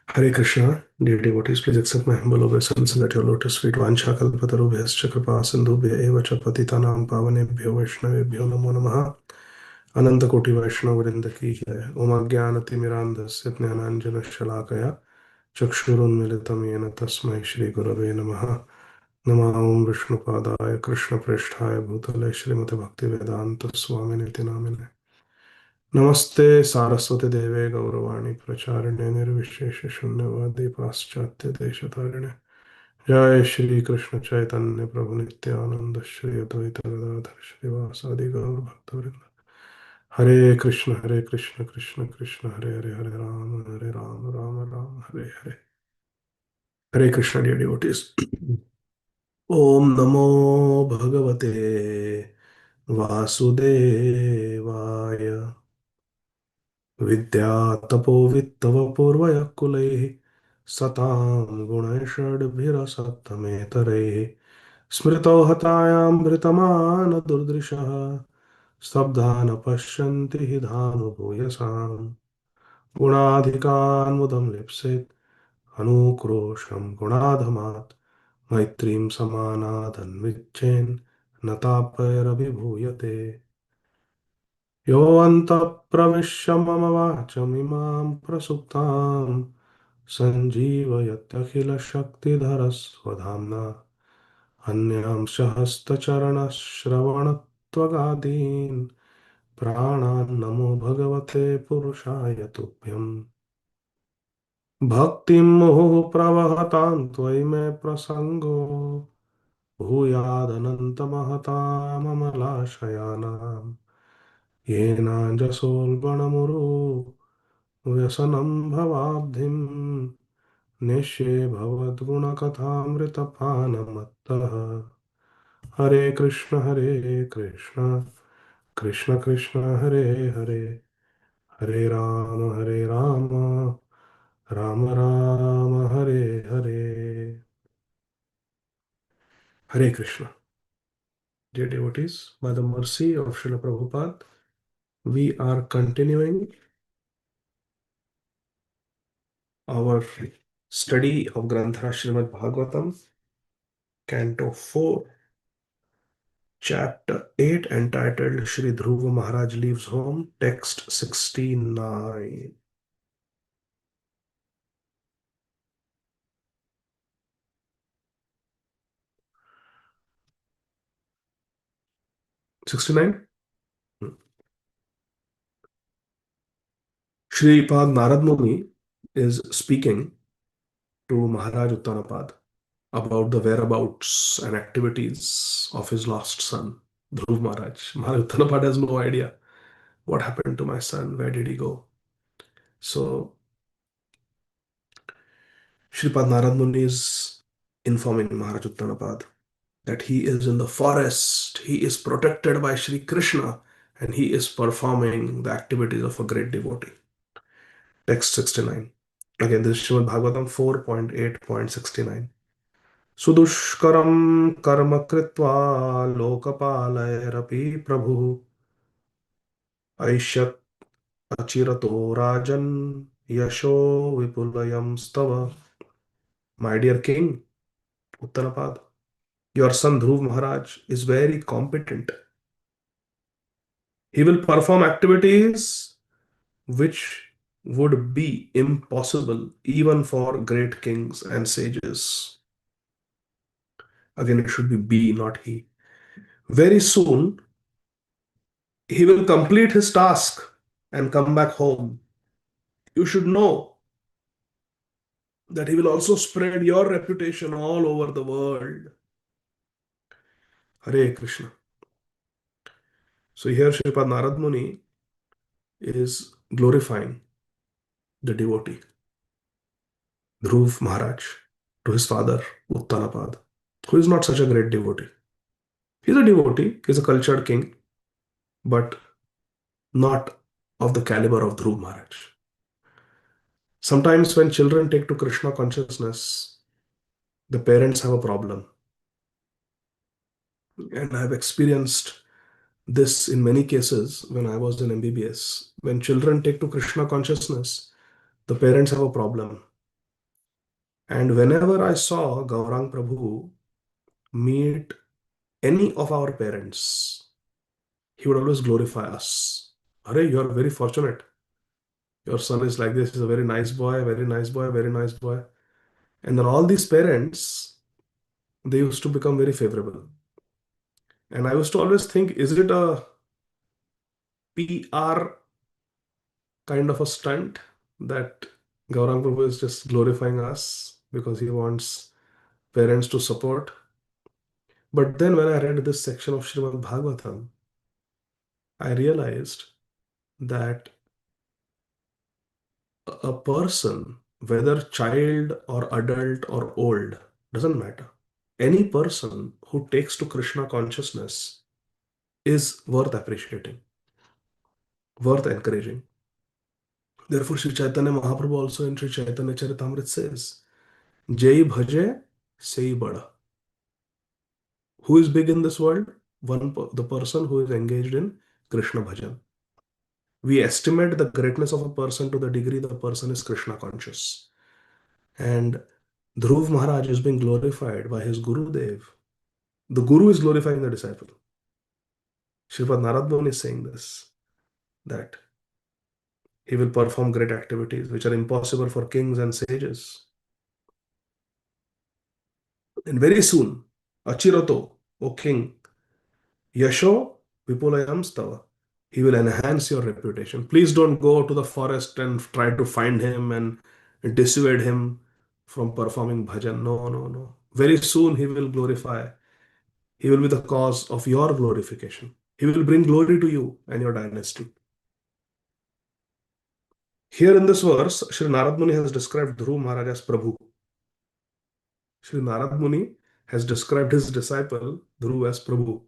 Hare Krishna, dear devotees, please accept my humble obeisance at your lotus feet. Vancha kalpatarubhyascha kripa sindhubhya eva cha patitanam pavanebhyo vaishnavebhyo namo namaha. Ananta koti vaishnava vrinda ki jai. Om ajnanatimirandhasya jnananjana shalakaya चक्षुरुन्मिलितं येन तस्मै श्रीगुरवे नमः। नमः ॐ विष्णुपादाय कृष्णप्रेष्ठाय भूतले श्रीमते भक्तिवेदान्त स्वामिनिति नामिने। नमस्ते सारस्वती देवे गौरवाणी प्रचारिणे निर्विशेष शून्यवादी पाश्चात्य देशतारिणे। जय श्री कृष्ण चैतन्य प्रभु नित्यानंद श्री अद्वैत गदाधर श्रीवासादि गौर भक्तवृंद। हरे कृष्ण कृष्ण कृष्ण हरे हरे हरे राम राम राम हरे हरे। हरे कृष्ण डियर डिवोटीज। ओम नमो भगवते वासुदेवाय। विद्यातपोवित्तवपूर्वयः कुलैः सतां गुणैषड्भिरसत्तमेतरैः स्मृतौ हतायामृतमान् दुर्दृशः स्तब्धा न पश्यन्ति हि धानुभूयसाम् गुणाधिकान् मुदं लिप्सेत् अनुक्रोशं गुणाधमात् मैत्रीं समानादन्विच्छेन् न तापैरभिभूयते। यो अन्तः प्रविश्य मम वाचमिमां प्रसुप्तां सञ्जीवयत्यखिलशक्तिधरस्वधाम्ना अन्यांश हस्तचरणश्रवणत्वगादीन् प्राणान् नमो भगवते पुरुषाय तुभ्यम्। भक्तिं मुहुः प्रवहतां त्वयि मे प्रसङ्गो भूयादनन्तमहताममलाशयानाम् येनाञ्जसोल्बणमुरु व्यसनं भवाब्धिं निःशे भवद्गुणकथामृतपानमत्तः। हरे Krishna Krishna Krishna Hare Hare Hare Ram Ram Ram Hare Hare. Hare Krishna. Dear devotees, by the mercy of Srila Prabhupada, we are continuing our study of Granthara Srimad Bhagavatam, Canto 4, Chapter 8, entitled Shri Dhruva Maharaj Leaves Home, text 69. Shripad Narad Muni is speaking to Maharaj Uttanapad about the whereabouts and activities of his lost son, Dhruv Maharaj. Maharaj Uttanapad has no idea what happened to my son, where did he go? So, Shripad Narad Muni is informing Maharaj Uttanapad that he is in the forest, he is protected by Shri Krishna, and he is performing the activities of a great devotee. Text 69. Again, this is Srimad Bhagavatam 4.8.69. Sudushkaram karma kritva lokapalairapi prabhu aishyat achirato rajan yasho vipulayam stava. My dear king, Uttanapad, your son Dhruv Maharaj is very competent. He will perform activities which would be impossible even for great kings and sages. Again, it should be be, not he. Very soon, he will complete his task and come back home. You should know that he will also spread your reputation all over the world. Hare Krishna. So here Sripad Narad Muni is glorifying the devotee, Dhruv Maharaj, to his father, Uttanapad, who is not such a great devotee. He's a devotee, he's a cultured king, but not of the caliber of Dhruv Maharaj. Sometimes when children take to Krishna consciousness, the parents have a problem. And I have experienced this in many cases when I was in MBBS. When children take to Krishna consciousness, the parents have a problem. And whenever I saw Gaurang Prabhu meet any of our parents, he would always glorify us. Hare, you are very fortunate. Your son is like this, he's a very nice boy, very nice boy, very nice boy. And then all these parents, they used to become very favorable. And I used to always think, is it a PR kind of a stunt that Gaurang Prabhu is just glorifying us because he wants parents to support? But then when I read this section of Srimad Bhagavatam, I realized that a person, whether child or adult or old, doesn't matter. Any person who takes to Krishna consciousness is worth appreciating, worth encouraging. Therefore, Sri Chaitanya Mahaprabhu also in Sri Chaitanya Charitamrita says, Jai bhaje, sei bada. Who is big in this world? The person who is engaged in Krishna bhajan. We estimate the greatness of a person to the degree the person is Krishna conscious. And Dhruv Maharaj is being glorified by his Guru Dev. The Guru is glorifying the disciple. Sripad Narad Muni is saying this, that he will perform great activities which are impossible for kings and sages. And very soon, Achirato, O king, Yasho Vipulayam Stava. He will enhance your reputation. Please don't go to the forest and try to find him and dissuade him from performing bhajan. No, no, no. Very soon he will glorify. He will be the cause of your glorification. He will bring glory to you and your dynasty. Here in this verse, Sri Narad Muni has described Dhruv Maharaj as Prabhu. Sri Narad Muni has described his disciple Dhruv as Prabhu.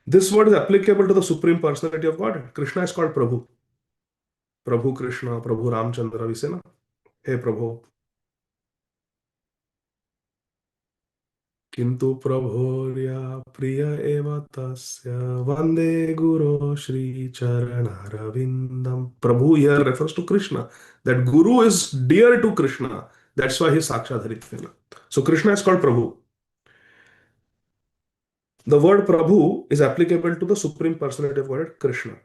This word is applicable to the Supreme Personality of Godhead. Krishna is called Prabhu. Prabhu Krishna, Prabhu Ramchandra, we say na? Hey Prabhu. किंतु प्रभोर्या प्रिय एव तस्य वंदे guru Shri Charanarvindam. Prabhu here refers to Krishna. That Guru is dear to Krishna. That's why he is Sakshadharitvena. So Krishna is called Prabhu. The word Prabhu is applicable to the Supreme Personality of Godhead, Krishna.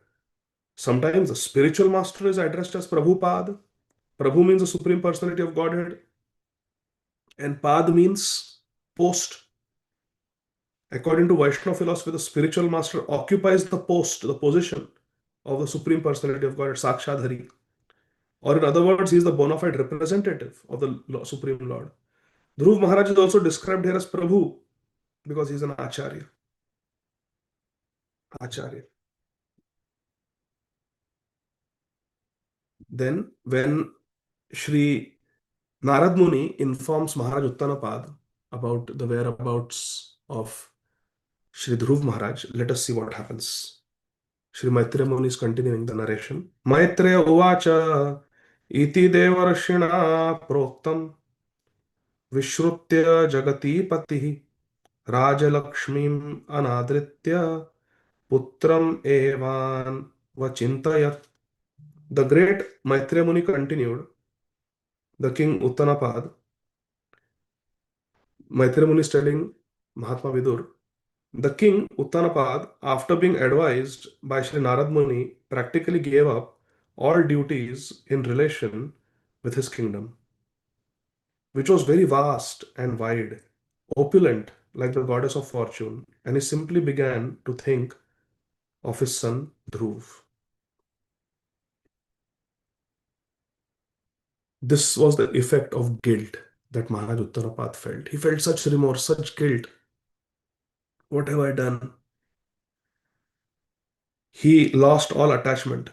Sometimes the spiritual master is addressed as Prabhupada. Prabhu means the Supreme Personality of Godhead, and Pad means post. According to Vaishnava philosophy, the spiritual master occupies the post, the position of the Supreme Personality of Godhead, Sakshadhari. Or in other words, he is the bona fide representative of the Supreme Lord. Dhruv Maharaj is also described here as Prabhu because he is an Acharya. Acharya. Then, when Shri Narad Muni informs Maharaj Uttanapad about the whereabouts of Shri Dhruv Maharaj, let us see what happens. Shri Maitreya Muni is continuing the narration. Maitreya Uvacha Iti Devarshina Proktam Vishrutya Jagati Patihi Rajalakshmim Anadritya Putram Evan Vachintayat. The great Maitreya Muni continued, the king Uttanapad. Maitreya Muni is telling Mahatma Vidur, the king Uttanapad, after being advised by Sri Narad Muni, practically gave up all duties in relation with his kingdom, which was very vast and wide, opulent like the goddess of fortune, and he simply began to think of his son Dhruv. This was the effect of guilt that Maharaj Uttanapad felt. He felt such remorse, such guilt. What have I done? He lost all attachment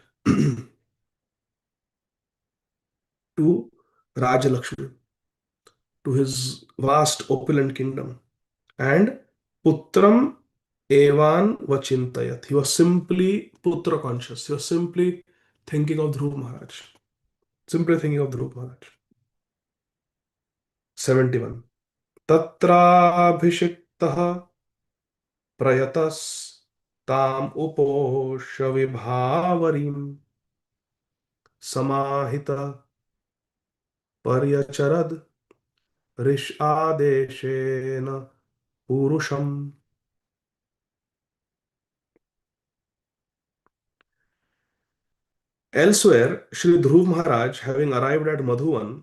to Rajalakshmi, to his vast opulent kingdom. And Putram Evan Vachintayat. He was simply Putra conscious. He was simply thinking of Dhruv Maharaj. Simply thinking of Dhruv Maharaj. 71. Tatrabhishiktaha प्रयतस ताम उपोष्य विभावरीम समाहित पर्यचरद ऋष आदेशेन पुरुषम. Elsewhere, Sri Dhruv Maharaj, having arrived at Madhuvan,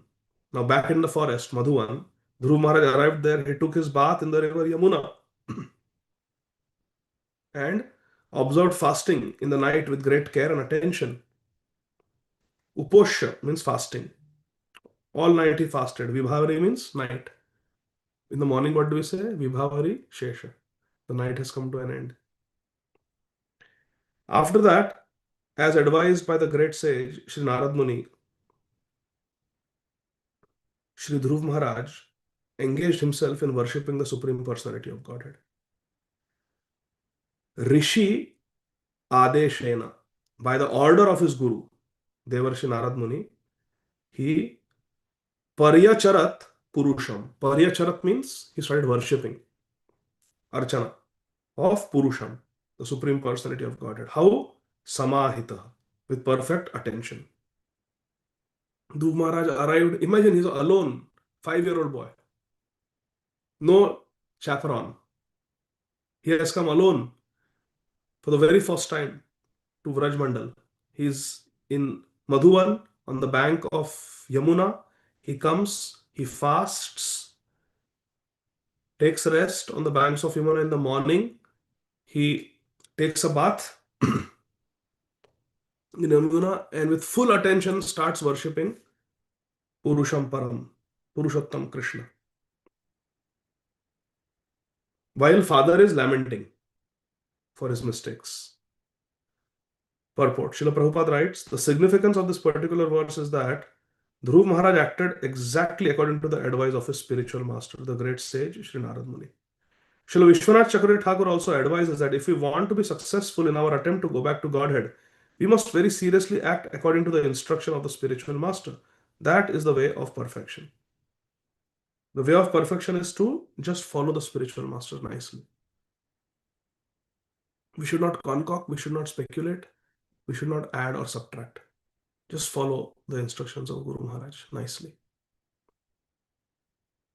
now back in the forest, Madhuvan, Dhruv Maharaj arrived there, he took his bath in the river Yamuna and observed fasting in the night with great care and attention. Uposha means fasting. All night he fasted. Vibhavari means night. In the morning, what do we say? Vibhavari Shesha. The night has come to an end. After that, as advised by the great sage Sri Narad Muni, Sri Dhruv Maharaj engaged himself in worshipping the Supreme Personality of Godhead. Rishi Adeshena, by the order of his Guru, Devarshi Narad Muni, he Paryacharat Purusham. Paryacharat means he started worshipping Archana of Purusham, the Supreme Personality of Godhead. How? Samahita, with perfect attention. Dhruv Maharaj arrived, imagine he's alone, 5-year-old boy, no chaperone. He has come alone for the very first time to Vraj Mandal. He's in Madhuvan on the bank of Yamuna. He comes, he fasts, takes rest on the banks of Yamuna in the morning. He takes a bath in Yamuna and with full attention starts worshipping Purusham Param, Purushottam Krishna. While father is lamenting for his mistakes. Purport. Srila Prabhupada writes, the significance of this particular verse is that Dhruv Maharaj acted exactly according to the advice of his spiritual master, the great sage Sri Narad Muni. Srila Vishwanath Chakravarti Thakur also advises that if we want to be successful in our attempt to go back to Godhead, we must very seriously act according to the instruction of the spiritual master. That is the way of perfection. The way of perfection is to just follow the spiritual master nicely. We should not concoct, we should not speculate, we should not add or subtract. Just follow the instructions of Guru Maharaj nicely.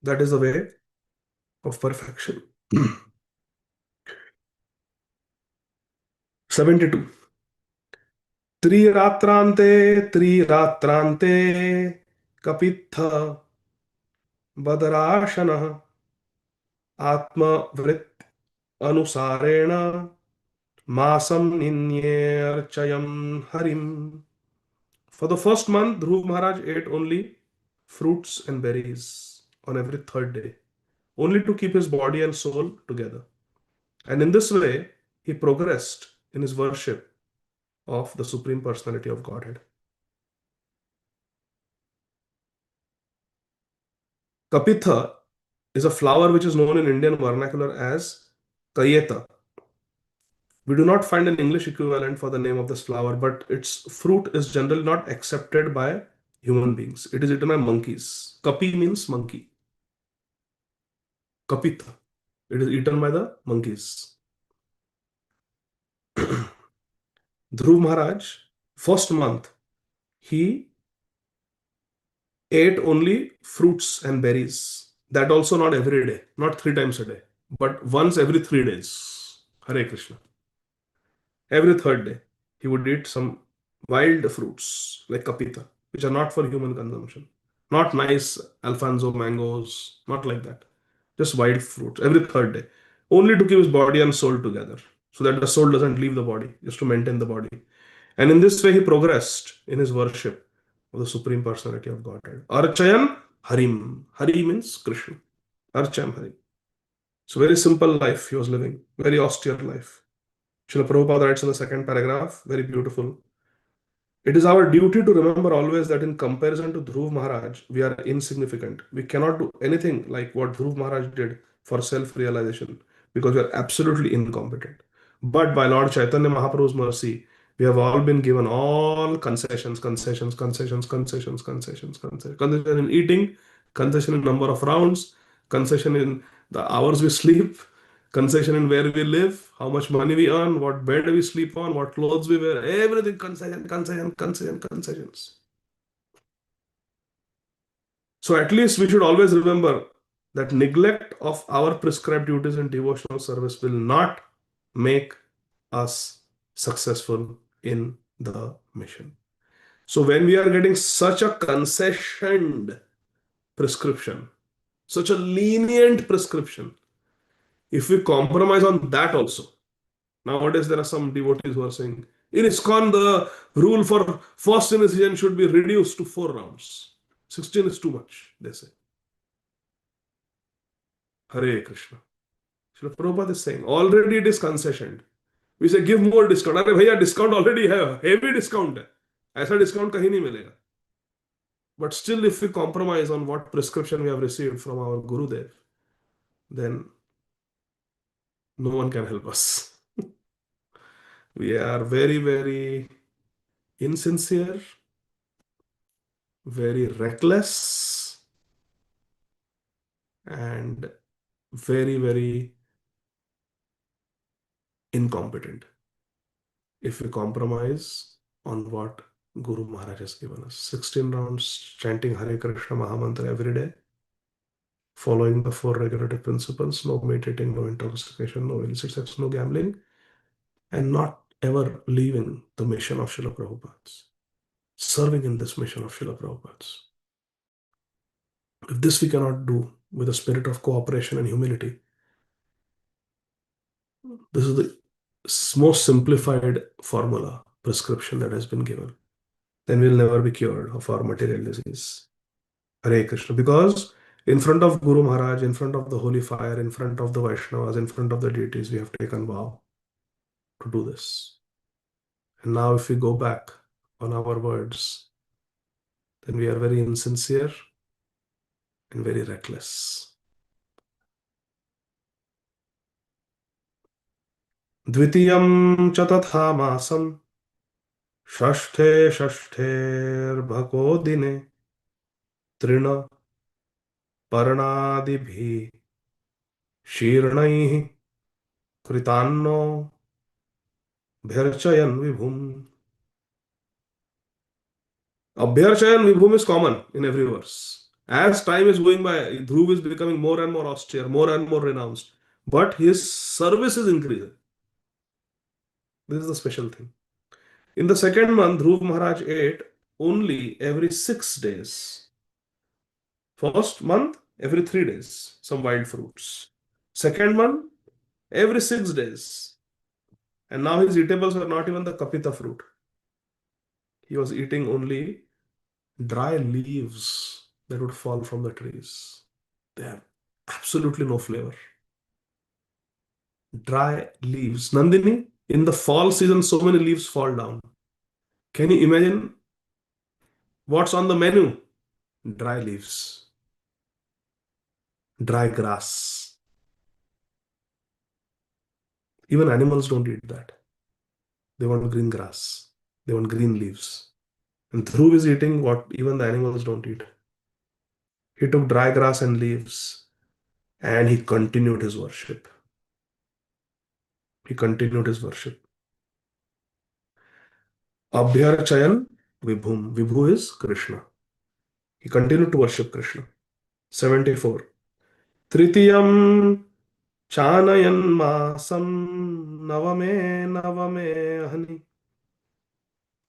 That is the way of perfection. 72. Triratrante kapitha badarashana atma vrit anusarena masam ninyarchayam harim. For the first month, Dhruv Maharaj ate only fruits and berries on every third day, only to keep his body and soul together. And in this way, he progressed in his worship of the Supreme Personality of Godhead. Kapitha is a flower which is known in Indian vernacular as Kayeta. We do not find an English equivalent for the name of this flower, but its fruit is generally not accepted by human beings. It is eaten by monkeys. Kapi means monkey. Kapitha. It is eaten by the monkeys. Dhruv Maharaj, first month, he ate only fruits and berries. That also not every day, not 3 times a day, but once every 3 days. Hare Krishna. Every third day, he would eat some wild fruits like kapita, which are not for human consumption. Not nice Alfonso mangoes, not like that. Just wild fruits every third day. Only to keep his body and soul together, so that the soul doesn't leave the body, just to maintain the body. And in this way, he progressed in his worship of the Supreme Personality of Godhead. Archayan Harim. Hari means Krishna. Archam Hari. So very simple life he was living, very austere life. Srila Prabhupada writes in the second paragraph, very beautiful. It is our duty to remember always that in comparison to Dhruv Maharaj, we are insignificant. We cannot do anything like what Dhruv Maharaj did for self-realization because we are absolutely incompetent. But by Lord Chaitanya Mahaprabhu's mercy, we have all been given all concessions, concession in eating, concession in number of rounds, concession in the hours we sleep, Concession in where we live, how much money we earn, what bed we sleep on, what clothes we wear, everything concession, concession, concession, concessions. So at least we should always remember that neglect of our prescribed duties and devotional service will not make us successful in the mission. So when we are getting such a concessioned prescription, such a lenient prescription, if we compromise on that also, nowadays there are some devotees who are saying, in ISKCON, the rule for first initiation should be reduced to 4 rounds. 16 is too much, they say. Hare Krishna. Srila Prabhupada is saying, already it is concessioned. We say, give more discount. अरे भैया discount already है, heavy discount है. ऐसा discount कहीं नहीं मिलेगा. But still, if we compromise on what prescription we have received from our Gurudev, then no one can help us. We are very, very insincere, very reckless, and very, very incompetent if we compromise on what Guru Maharaj has given us. 16 rounds chanting Hare Krishna Mahamantra every day, following the 4 regulative principles, no meditating, no intoxication, no illicit sex, no gambling, and not ever leaving the mission of Srila Prabhupada, serving in this mission of Srila Prabhupada. If this we cannot do with a spirit of cooperation and humility, this is the most simplified formula, prescription that has been given, then we'll never be cured of our material disease. Hare Krishna. Because in front of Guru Maharaj, in front of the holy fire, in front of the Vaishnavas, in front of the deities, we have taken vow to do this. And now if we go back on our words, then we are very insincere and very reckless. Dvitiyam cha tatha masam षष्ठे षष्ठेर्भको दिने तृण पर्णादिभिः शीर्णैः कृतान्नो भ्यर्चयन् विभुम्. Abhyarchayan Vibhum is common in every verse. As time is going by, Dhruv is becoming more and more austere, more and more renounced. But his service is increasing. This is the special thing. In the second month, Dhruv Maharaj ate only every 6 days. First month, every 3 days, some wild fruits. Second month, every 6 days. And now his eatables are not even the kapita fruit. He was eating only dry leaves that would fall from the trees. They have absolutely no flavor. Dry leaves. Nandini, in the fall season, so many leaves fall down. Can you imagine what's on the menu? Dry leaves, dry grass. Even animals don't eat that. They want green grass. They want green leaves. And Dhruv is eating what even the animals don't eat. He took dry grass and leaves and he continued his worship. He continued his worship. Abhyarchayan Vibhum. Vibhu is Krishna. He continued to worship Krishna. 74. Tritiyam Chanayan Masam Navame Navame Hani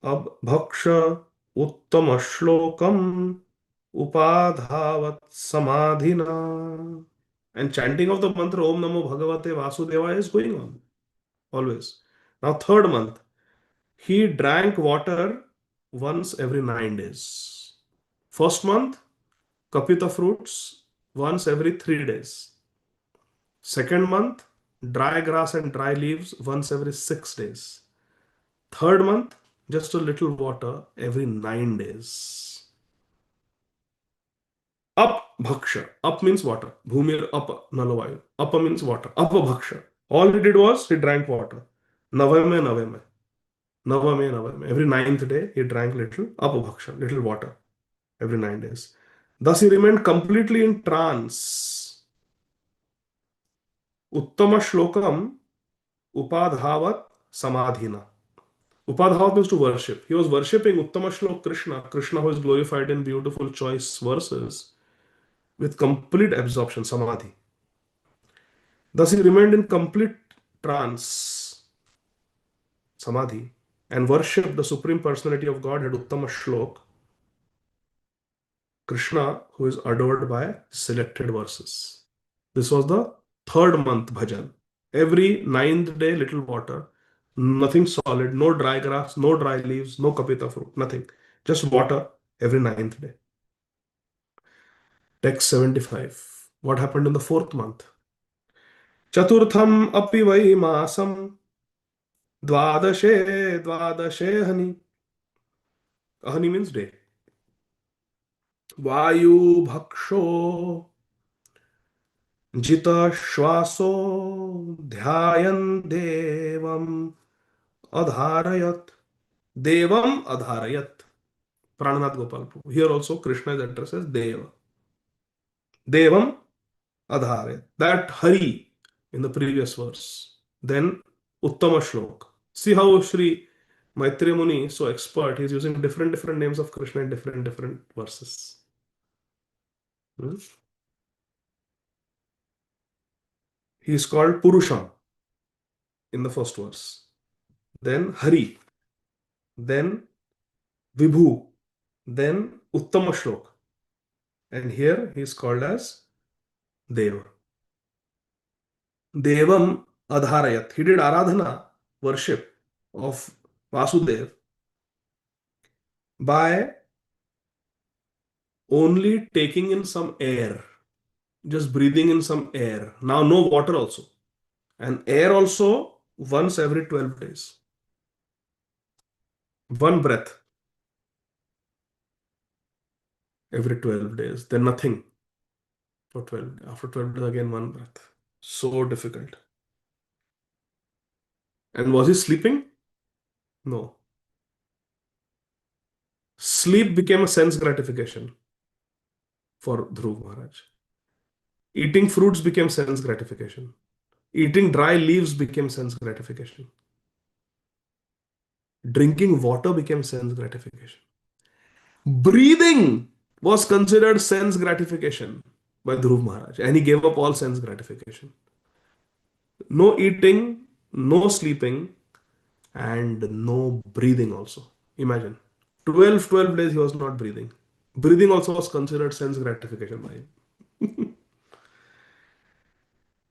Abhaksha Uttama Shlokam Upadhavat Samadhina. And chanting of the mantra Om Namo Bhagavate Vasudevaya is going on always. Now, third month, he drank water once every 9 days. First month, kapita fruits once every 3 days. Second month, dry grass and dry leaves once every 6 days. Third month, just a little water every 9 days. Up bhaksha. Up means water. Bhumir apa nalavayu. Apa means water. Apa bhaksha. All he did was he drank water. Navame navame. Navame navame. Every 9th day he drank little apa bhaksha, little water. Every 9 days. Thus he remained completely in trance. Uttama Shlokam Upadhavat Samadhina. Upadhavat means to worship. He was worshipping Uttama Shlok Krishna, Krishna who is glorified in beautiful choice verses, with complete absorption, samadhi. Thus he remained in complete trance, samadhi, and worshipped the Supreme Personality of Godhead, Uttama Shlok, Krishna, who is adored by selected verses. This was the third month bhajan. Every ninth day, little water, nothing solid, no dry grass, no dry leaves, no kapita fruit, nothing. Just water every ninth day. Text 75. What happened in the fourth month? Chaturtham api vai masam dvadashe dvadashe hani. Ahani means day. Vayu bhaksho jita shwaso dhyayan devam adharayat. Devam adharayat. Prananath Gopal Prabhu. Here also Krishna is addressed as Deva. Devam adharayat. That Hari in the previous verse. Then Uttama Shlok. See how Sri Maitreya Muni is so expert. He is using different names of Krishna in different verses. Hmm? He is called Purusham in the first verse. Then Hari. Then Vibhu. Then Uttama Shlok. And here he is called as Deva. Devam Adharayat. He did Aradhana, worship of Vasudev by only taking in some air, just breathing in some air. Now, no water also. And air also once every 12 days. One breath every 12 days. Then nothing for 12. After 12 days, again one breath. So difficult. And was he sleeping? No. Sleep became a sense gratification for Dhruv Maharaj. Eating fruits became sense gratification. Eating dry leaves became sense gratification. Drinking water became sense gratification. Breathing was considered sense gratification by Dhruv Maharaj, and he gave up all sense gratification. No eating, no sleeping, and no breathing also. Imagine. 12 days he was not breathing. Breathing also was considered sense gratification by him.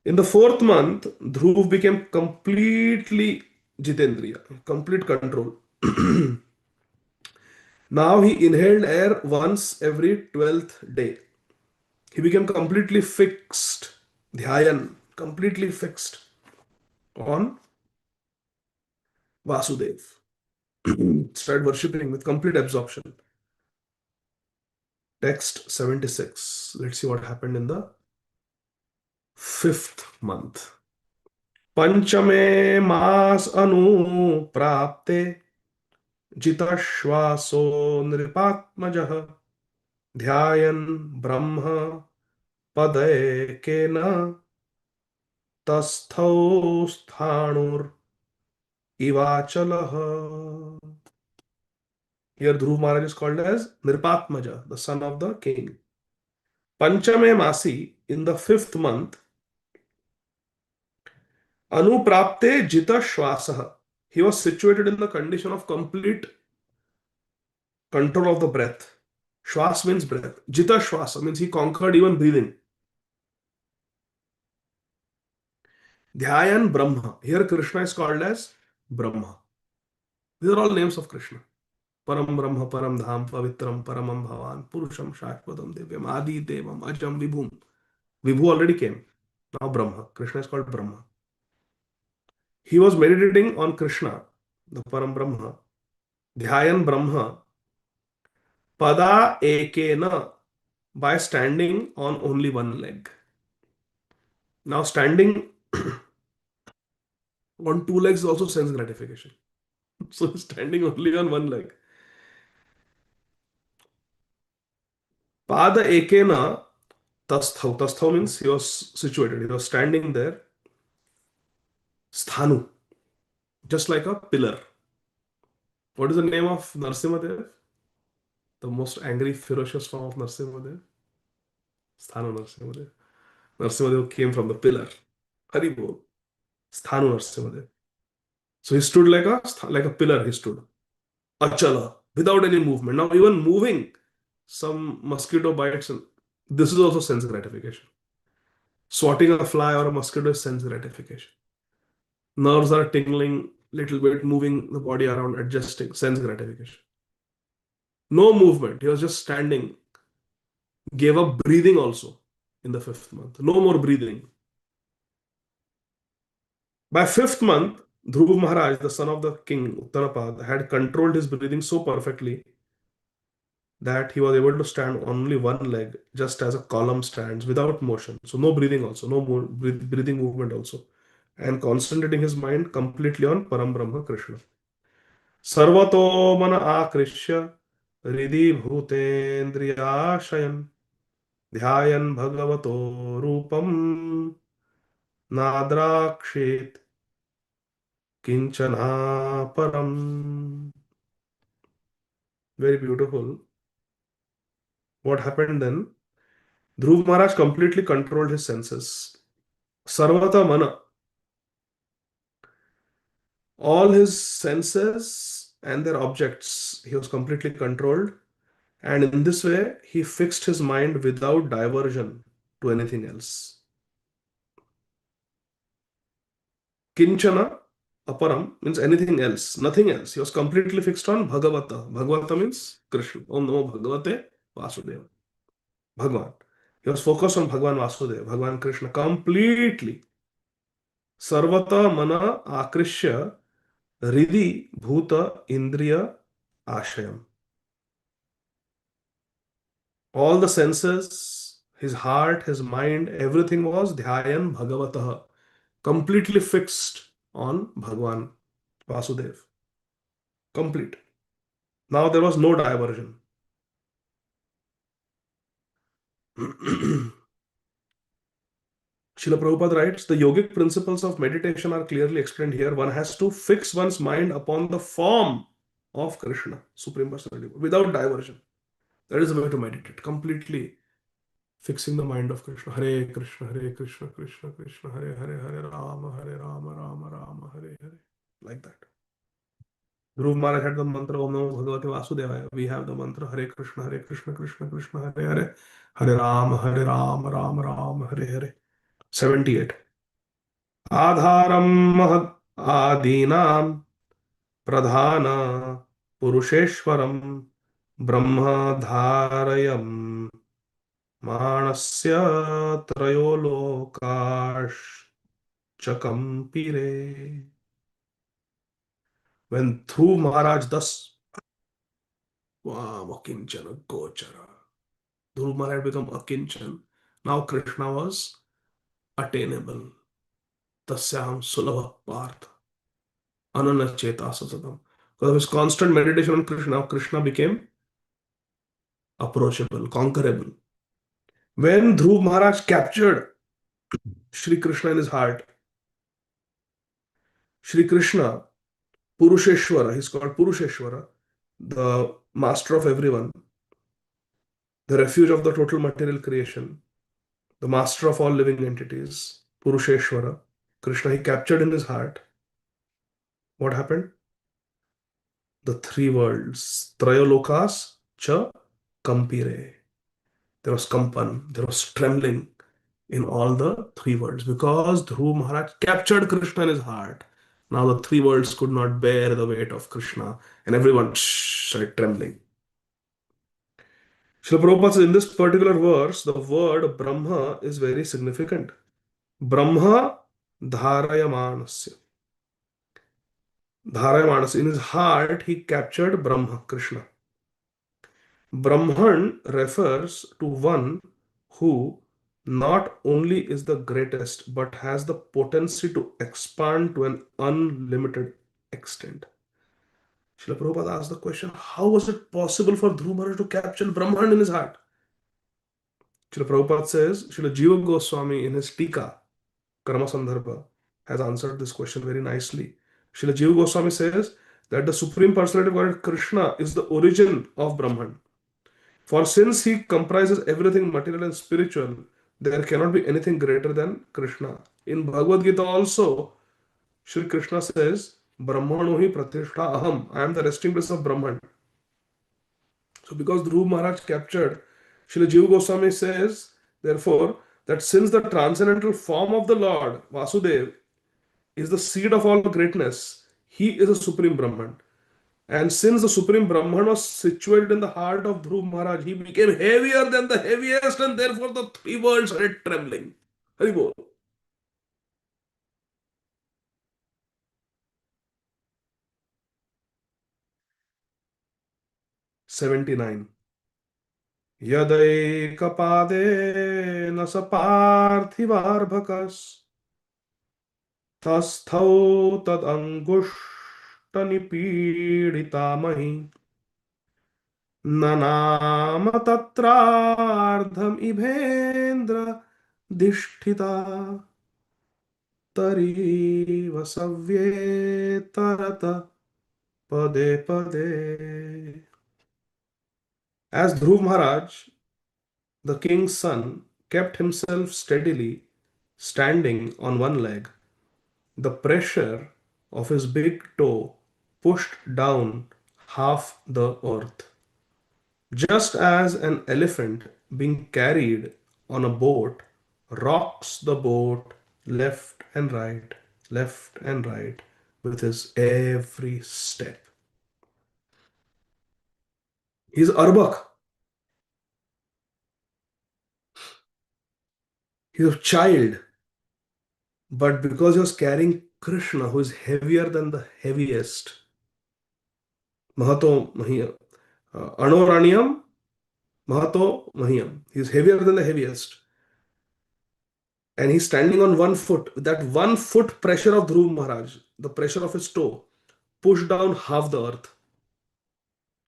In the fourth month, Dhruv became completely Jitendriya, complete control. Now he inhaled air once every 12th day. He became completely fixed, dhyayan, completely fixed on Vasudev. Started worshipping with complete absorption. Text 76. Let's see what happened in the fifth month. Panchame mas anu prapte jitashvaso nripatmajah dhyayan brahma padekena तस्थौ स्थाणुर ivachalah. Here Dhruv Maharaj is called as Nirpatmaja, the son of the king. Panchame Masi, in the fifth month, Anuprapte Jita Shwasaha. He was situated in the condition of complete control of the breath. Shwas means breath. Jita Shwasa means he conquered even breathing. Dhyayan Brahma. Here Krishna is called as Brahma. These are all names of Krishna. Param Brahma, Param Dham, Pavitram, Paramam Bhavan, Purusham, Shashvatam, Divyam, Adi Devam, Ajam, Vibhum. Vibhu already came. Now Brahma. Krishna is called Brahma. He was meditating on Krishna, the Param Brahma. Dhyayan Brahma. Pada Ekena. By standing on only one leg. Now standing on two legs is also sense gratification. So standing only on one leg. Pada Ekena Tasthav. Tasthav means he was situated. He was standing there. Sthanu, just like a pillar. What is the name of Narsimhadev? The most angry, ferocious form of Narsimhadev? Sthanu Narsimhadev. Narsimhadev came from the pillar. Haribol. Sthanu Narsimhadev. So he stood like a pillar, he stood. Achala, without any movement. Now, even moving, some mosquito bites, and this is also sense gratification. Swatting a fly or a mosquito is sense gratification. Nerves are tingling, little bit, moving the body around, adjusting, sense gratification. No movement. He was just standing. Gave up breathing also in the fifth month. No more breathing. By fifth month, Dhruv Maharaj, the son of the king Uttanapad, had controlled his breathing so perfectly that he was able to stand on only one leg, just as a column stands without motion. So no breathing also, no more breathing movement also, and concentrating his mind completely on Param Brahma Krishna. Sarvato mana akrishya hridhi bhutendriyashayan dhyayan bhagavato rupam nadrakshit kinchana param. Very beautiful. What happened then? Dhruv Maharaj completely controlled his senses. Sarvata mana, all his senses and their objects, he was completely controlled. And in this way, he fixed his mind without diversion to anything else. Kinchana aparam means anything else, nothing else. He was completely fixed on Bhagavata. Bhagavata means Krishna. Om Namo Bhagavate Vasudeva. Bhagwan. He was focused on Bhagwan Vasudeva, Bhagwan Krishna completely. Sarvata mana akrishya Ridhi Bhuta Indriya Ashayam. All the senses, his heart, his mind, everything was Dhyayan Bhagavataha, completely fixed on Bhagwan Vasudev. Complete. Now there was no diversion. Srila Prabhupada writes, the yogic principles of meditation are clearly explained here. One has to fix one's mind upon the form of Krishna, Supreme Personality, without diversion. That is the way to meditate, completely fixing the mind of Krishna. Hare Krishna, Krishna Krishna, Hare Hare, Hare Rama, Rama Rama, Hare Hare. Like that. Dhruv Maharaj had the mantra Om Namo Bhagavate Vasudevaya. We have the mantra Hare Krishna, Krishna Krishna, Hare Hare, Hare Rama, Rama Rama, Hare Hare. 78. Adharam Mahad Adinam Pradhana Purusheshwaram Brahma Dharayam Manasya Trayolokash Chakampire. When Dhruv Maharaj thus Akinchana Gochara, Dhruv Maharaj become Akinchan. Now Krishna was attainable. Tasyam Sulabha Partha Ananacheta Sasatam. Because of his constant meditation on Krishna, Krishna became approachable, conquerable. When Dhruv Maharaj captured Shri Krishna in his heart, Shri Krishna, Purusheshwara, he's called Purusheshwara, the master of everyone, the refuge of the total material creation, the master of all living entities, Purusheshwara, Krishna, he captured in his heart. What happened? The three worlds, Trayalokas cha kampire. There was kampan, there was trembling in all the three worlds because Dhruv Maharaj captured Krishna in his heart. Now the three worlds could not bear the weight of Krishna and everyone started trembling. Srila Prabhupada says in this particular verse, the word Brahma is very significant. Brahma Dharayamanasya. Dharayamanasya. In his heart, he captured Brahma, Krishna. Brahman refers to one who not only is the greatest but has the potency to expand to an unlimited extent. Srila Prabhupada asked the question, how was it possible for Dhruv Maharaj to capture Brahman in his heart? Srila Prabhupada says, Srila Jiva Goswami in his Tika, Karma Sandarbha, has answered this question very nicely. Srila Jiva Goswami says that the Supreme Personality of Godhead Krishna is the origin of Brahman. For since he comprises everything material and spiritual, there cannot be anything greater than Krishna. In Bhagavad Gita also, Shri Krishna says, Brahmano hi pratishtha aham. I am the resting place of Brahman. So because Dhruv Maharaj captured, Srila Jiva Goswami says, therefore, that since the transcendental form of the Lord, Vasudev, is the seed of all greatness, he is a supreme Brahman. And since the supreme Brahman was situated in the heart of Dhruv Maharaj, he became heavier than the heaviest, and therefore the three worlds started trembling. Haribol. 79. यदैकपादेन स पार्थिवार्भकस् तस्थौ तदङ्गुष्टनिपीडितामहि ननाम तत्रार्धमिभेन्द्र धिष्ठिता तरीव सव्येतरत पदे पदे. As Dhruv Maharaj, the king's son, kept himself steadily standing on one leg, the pressure of his big toe pushed down half the earth. Just as an elephant being carried on a boat rocks the boat left and right with his every step. He's Arbak. He's a child. But because he was carrying Krishna, who is heavier than the heaviest, Mahato Mahiyam, Anoranyam, Mahato Mahiyam. He's heavier than the heaviest. And he's standing on one foot. That one foot pressure of Dhruv Maharaj, the pressure of his toe, pushed down half the earth.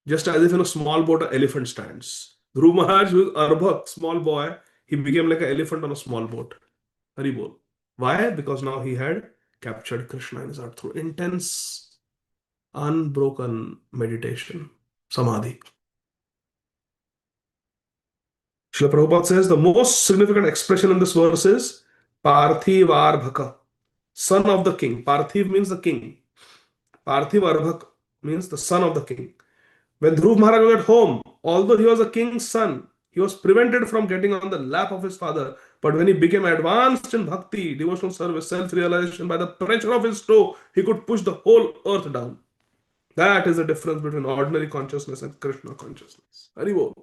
Just as if in a small boat, an elephant stands. Dhruv Maharaj, who is Arbak, small boy, he became like an elephant on a small boat. Haribol. Why? Because now he had captured Krishna in his heart through intense, unbroken meditation, samadhi. Srila Prabhupada says the most significant expression in this verse is Parthivarbhaka, son of the king. Parthiv means the king. Parthivarbhaka means the son of the king. When Dhruv Maharaj was at home, although he was a king's son, he was prevented from getting on the lap of his father. But when he became advanced in bhakti, devotional service, self-realization, by the pressure of his toe, he could push the whole earth down. That is the difference between ordinary consciousness and Krishna consciousness. Haribol.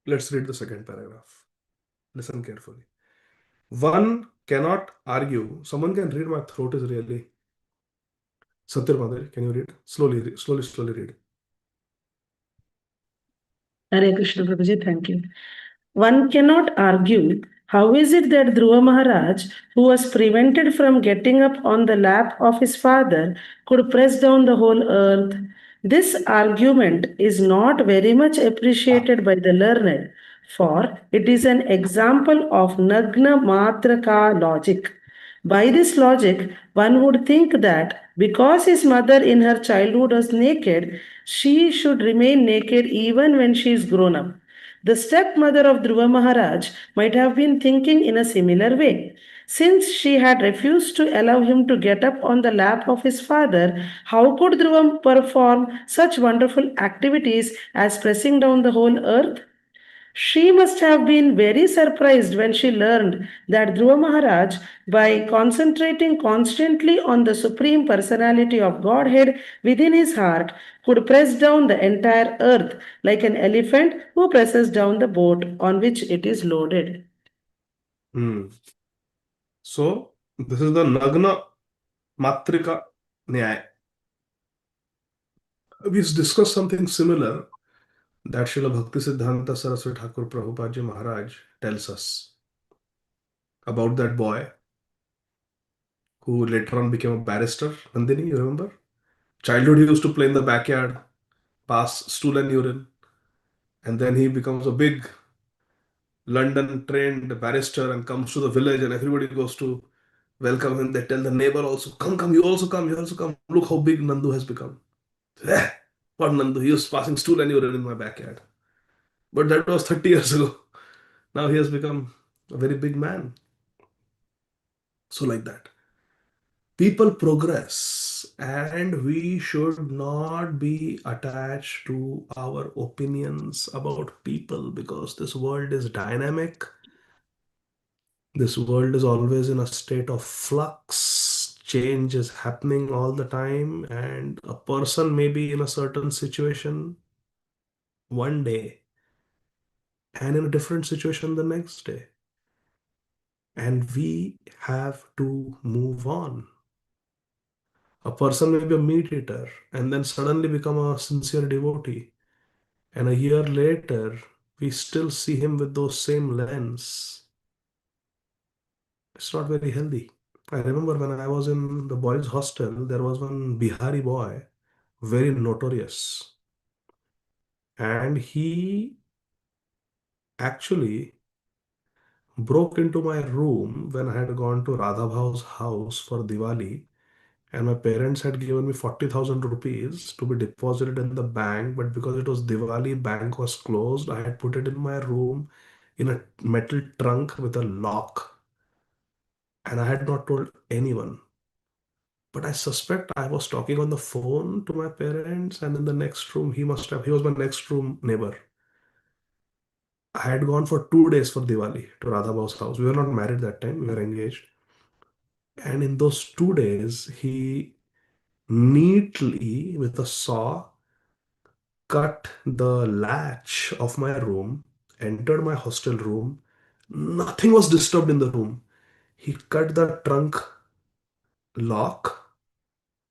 Let's read the second paragraph. Listen carefully. One cannot argue. Someone can read. My throat is really. Satyar Madhuri, can you read? Slowly read. Hare Krishna Prabhuji, thank you. One cannot argue how is it that Dhruva Maharaj, who was prevented from getting up on the lap of his father, could press down the whole earth. This argument is not very much appreciated by the learned, for it is an example of Nagna Matraka logic. By this logic, one would think that because his mother in her childhood was naked, she should remain naked even when she is grown up. The stepmother of Dhruva Maharaj might have been thinking in a similar way. Since she had refused to allow him to get up on the lap of his father, how could Dhruva perform such wonderful activities as pressing down the whole earth? She must have been very surprised when she learned that Dhruva Maharaj, by concentrating constantly on the Supreme Personality of Godhead within his heart, could press down the entire earth like an elephant who presses down the boat on which it is loaded. So, this is the Nagna Matrika Nyaya. We discussed something similar that Srila Bhakti Siddhanta Saraswati Thakur Prabhupada Ji Maharaj tells us about that boy who later on became a barrister. Nandini, you remember? Childhood he used to play in the backyard, pass stool and urine, and then he becomes a big London trained barrister and comes to the village, and everybody goes to welcome him. They tell the neighbor also, come, come, you also come, you also come. Look how big Nandu has become. Eh, what Nandu? He was passing stool and urine in my backyard. But that was 30 years ago. Now he has become a very big man. So, like that. People progress, and we should not be attached to our opinions about people because this world is dynamic. This world is always in a state of flux. Change is happening all the time, and a person may be in a certain situation one day and in a different situation the next day. And we have to move on. A person may be a meat eater and then suddenly become a sincere devotee. And a year later, we still see him with those same lens. It's not very healthy. I remember when I was in the boys' hostel, there was one Bihari boy, very notorious. And he actually broke into my room when I had gone to Radhabhav's house for Diwali. And my parents had given me 40,000 rupees to be deposited in the bank. But because it was Diwali, bank was closed. I had put it in my room in a metal trunk with a lock. And I had not told anyone. But I suspect I was talking on the phone to my parents, and in the next room, he was my next room neighbor. I had gone for 2 days for Diwali to Radhaba's house. We were not married that time, we were engaged. And in those 2 days, he neatly, with a saw, cut the latch of my room, entered my hostel room. Nothing was disturbed in the room. He cut the trunk lock,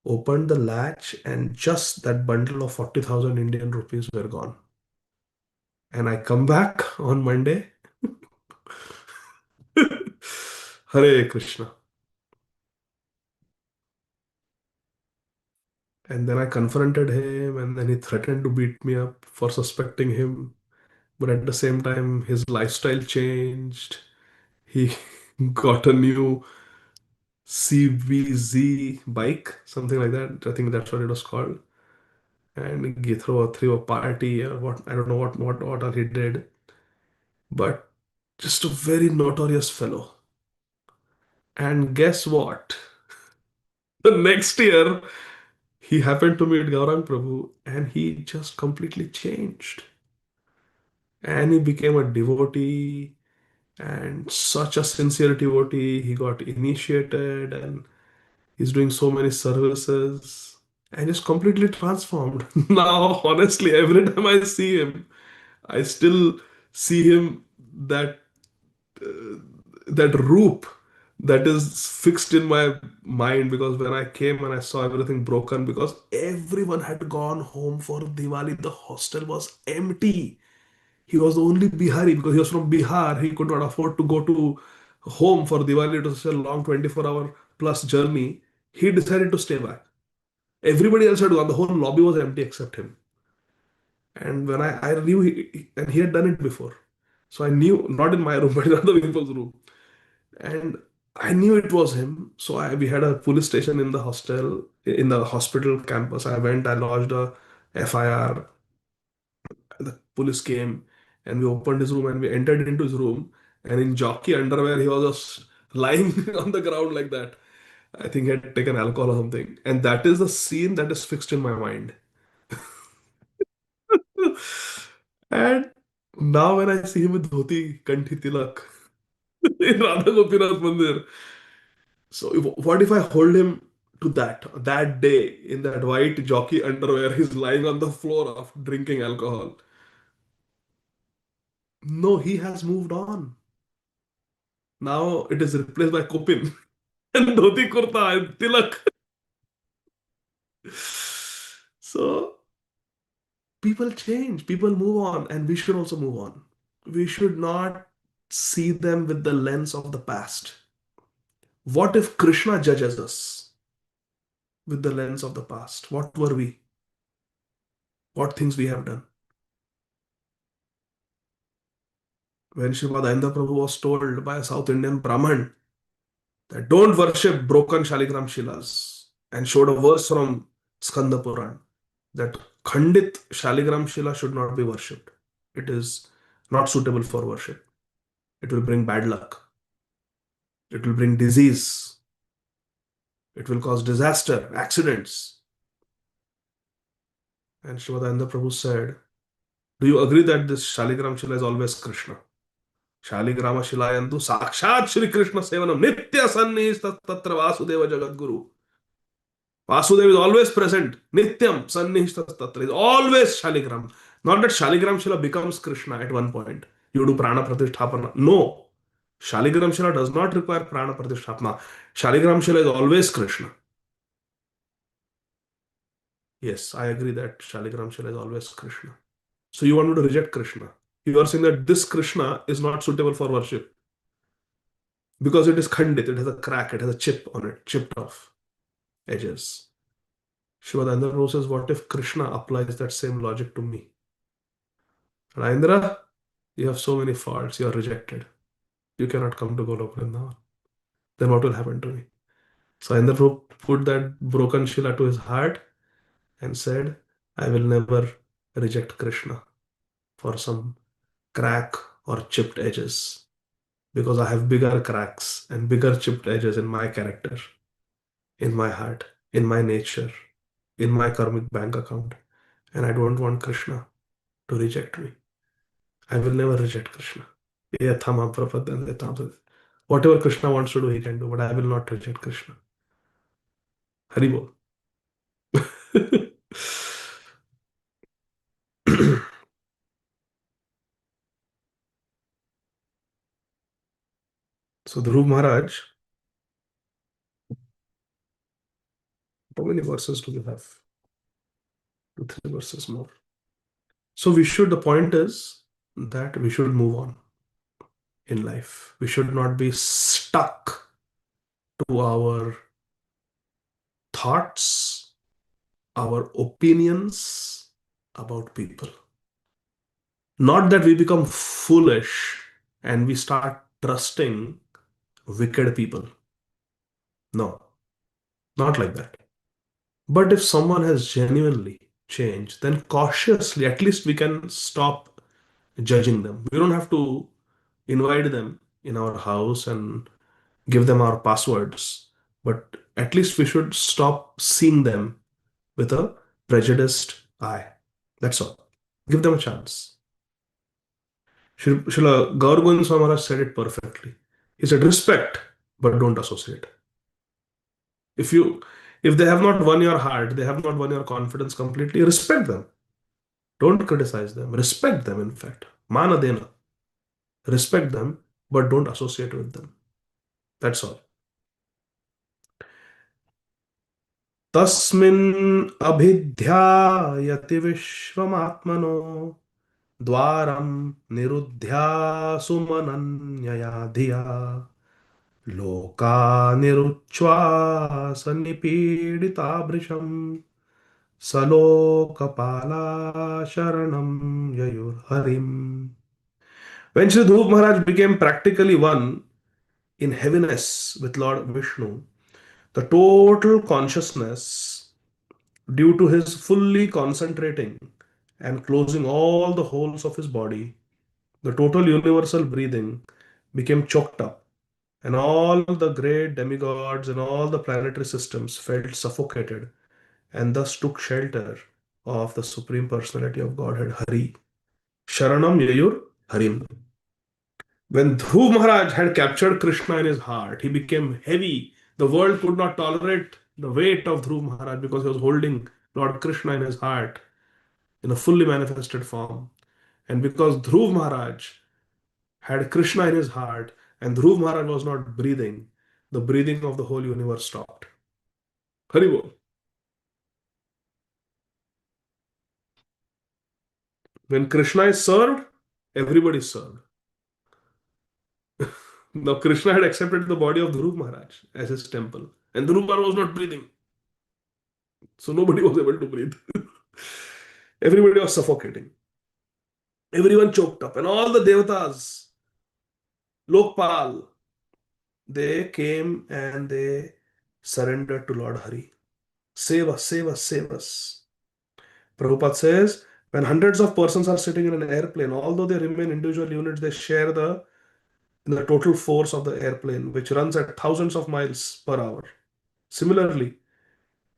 opened the latch, and just that bundle of 40,000 Indian rupees were gone. And I come back on Monday. Hare Krishna. And then I confronted him, and then he threatened to beat me up for suspecting him. But at the same time, his lifestyle changed. He got a new CVZ bike, something like that. I think that's what it was called. And he threw a party or what, I don't know what all he did. But just a very notorious fellow. And guess what? The next year, he happened to meet Gaurang Prabhu and he just completely changed. And he became a devotee and such a sincere devotee. He got initiated and he's doing so many services and is completely transformed. Now, honestly, every time I see him, I still see him that uh, that roop that is fixed in my mind because when I came and I saw everything broken because everyone had gone home for Diwali, the hostel was empty. He was the only Bihari because he was from Bihar. He could not afford to go to home for Diwali. It was such a long 24-hour plus journey. He decided to stay back. Everybody else had gone. The whole lobby was empty except him. And when I knew and he had done it before. So I knew, not in my room, but in other people's room. And I knew it was him. So we had a police station in the hostel, in the hospital campus. I went, I lodged a FIR. The police came and we opened his room and we entered into his room. And in jockey underwear, he was just lying on the ground like that. I think he had taken alcohol or something. And that is the scene that is fixed in my mind. And now when I see him with dhoti, kanthi tilak in Radha Gopinath Mandir, so what if I hold him to that day in that white jockey underwear? He's lying on the floor of drinking alcohol. No, he has moved on. Now it is replaced by Kopin and dhoti kurta and tilak. So people change, people move on, and we should also move on. We should not see them with the lens of the past. What if Krishna judges us with the lens of the past? What were we? what things we have done. When Srimad Ayanda Prabhu was told by a South Indian Brahmin that don't worship broken Shaligram Shilas, and showed a verse from Skanda Puran that Khandit Shaligram Shila should not be worshipped. It is not suitable for worship. It will bring bad luck. It will bring disease. It will cause disaster, accidents. And Srimad Ayanda Prabhu said, do you agree that this Shaligram Shila is always Krishna? Shaligrama Shilayantu Sakshat Shri Krishna Sevanam Nitya Sannis Tatra Vasudeva Jagadguru. Vasudeva is always present. Nityam Sannihista Tatra is always Shaligram. Not that Shaligram Shila becomes Krishna at one point. You do Prana Pratisthapana. No. Shaligram Shila does not require Prana Pratisthapana. Shaligram Shila is always Krishna. Yes, I agree that Shaligram Shila is always Krishna. So you want me to reject Krishna? You are saying that this Krishna is not suitable for worship because it is Khandit, it has a crack, it has a chip on it, chipped off edges. Shivadandra Rose says, what if Krishna applies that same logic to me? Raindra, you have so many faults, you are rejected. You cannot come to Golok Vrindavan. Then what will happen to me? So Indra put that broken Shila to his heart and said, I will never reject Krishna for some crack or chipped edges because I have bigger cracks and bigger chipped edges in my character, in my heart, in my nature, in my karmic bank account. And I don't want Krishna to reject me. I will never reject Krishna. Whatever Krishna wants to do, he can do, but I will not reject Krishna. Haribol. So Dhruv Maharaj, how many verses do we have? 2, 3 verses more. So the point is that we should move on in life. We should not be stuck to our thoughts, our opinions about people. Not that we become foolish and we start trusting wicked people. No, not like that. But if someone has genuinely changed, then cautiously, at least we can stop judging them. We don't have to invite them in our house and give them our passwords, but at least we should stop seeing them with a prejudiced eye. That's all. Give them a chance. Srila Gaur Govind Swami Maharaj said it perfectly. He said, respect, but don't associate. If they have not won your heart, they have not won your confidence completely, respect them. Don't criticize them. Respect them, in fact. Mana dena. Respect them, but don't associate with them. That's all. Tasmin abhidhyayati vishvamatmano dwaram niruddhya sumananyaya dhiya loka niruchvasa nipidita brisham salokapala sharanam yayur harim. When Sri Dhruv Maharaj became practically one in heaviness with Lord Vishnu, the total consciousness, due to his fully concentrating and closing all the holes of his body, the total universal breathing became choked up, and all the great demigods and all the planetary systems felt suffocated and thus took shelter of the Supreme Personality of Godhead, Hari. Sharanam Yayur Harim. When Dhruv Maharaj had captured Krishna in his heart, he became heavy. The world could not tolerate the weight of Dhruv Maharaj because he was holding Lord Krishna in his heart in a fully manifested form. And because Dhruv Maharaj had Krishna in his heart and Dhruv Maharaj was not breathing, the breathing of the whole universe stopped. Haribol. When Krishna is served, everybody is served. Now Krishna had accepted the body of Dhruv Maharaj as his temple, and Dhruv Maharaj was not breathing. So nobody was able to breathe. Everybody was suffocating. Everyone choked up. And all the devatas, Lokpal, they came and they surrendered to Lord Hari. Save us, save us, save us. Prabhupada says, when hundreds of persons are sitting in an airplane, although they remain individual units, they share the total force of the airplane, which runs at thousands of miles per hour. Similarly,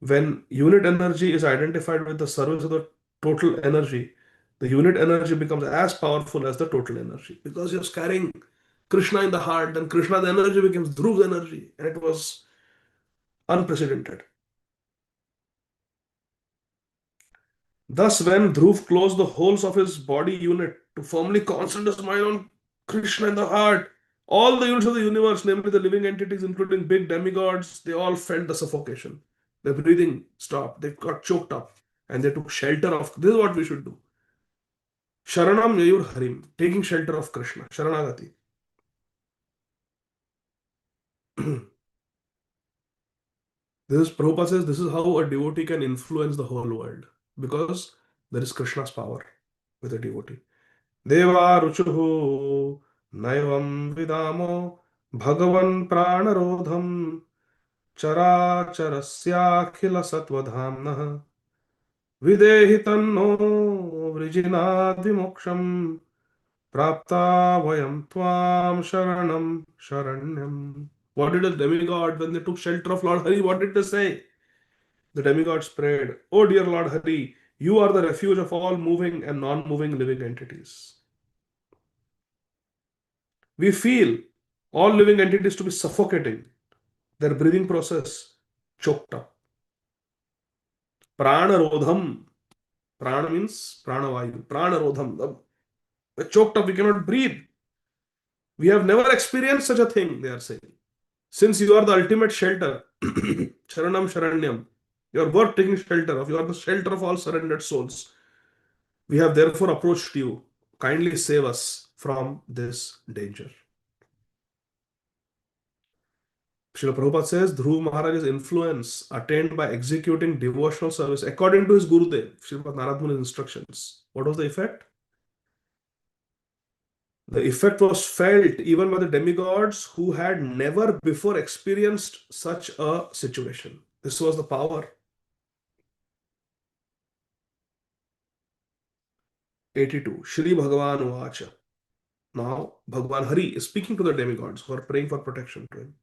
when unit energy is identified with the service of the total energy, the unit energy becomes as powerful as the total energy. Because you're carrying Krishna in the heart, then Krishna, the energy becomes Dhruv's energy, and it was unprecedented. Thus, when Dhruv closed the holes of his body unit to firmly concentrate his mind on Krishna in the heart, all the units of the universe, namely the living entities, including big demigods, they all felt the suffocation. Their breathing stopped, they got choked up, and they took shelter of. This is what we should do. Sharanam Yayur Harim, taking shelter of Krishna, Sharanagati. This is Prabhupada says this is how a devotee can influence the whole world because there is Krishna's power with a devotee. Deva Ruchuhu Naivam Vidamo Bhagavan Pranarodham Characharasyakhila Satvadhamnah Videhi Tanno Vrijinadvimoksham Prapta Vayam Tvam Sharanam Sharanyam. What did the demigod, when they took shelter of Lord Hari, what did they say? The demigods prayed, "Oh dear Lord Hari, you are the refuge of all moving and non moving living entities. We feel all living entities to be suffocating, their breathing process choked up. Prana rodham. Prana means pranavayu. Prana rodham. We're choked up, we cannot breathe. We have never experienced such a thing, they are saying. Since you are the ultimate shelter, Sharanam Sharanyam, you are worth taking shelter of, you are the shelter of all surrendered souls. We have therefore approached you. Kindly save us from this danger." Srila Prabhupada says Dhruv Maharaj's influence attained by executing devotional service according to his Gurudev, Sripad Narad Muni's instructions. What was the effect? The effect was felt even by the demigods who had never before experienced such a situation. This was the power. 82. Shri Bhagavan Vacha. Now, Bhagavan Hari is speaking to the demigods who are praying for protection to him.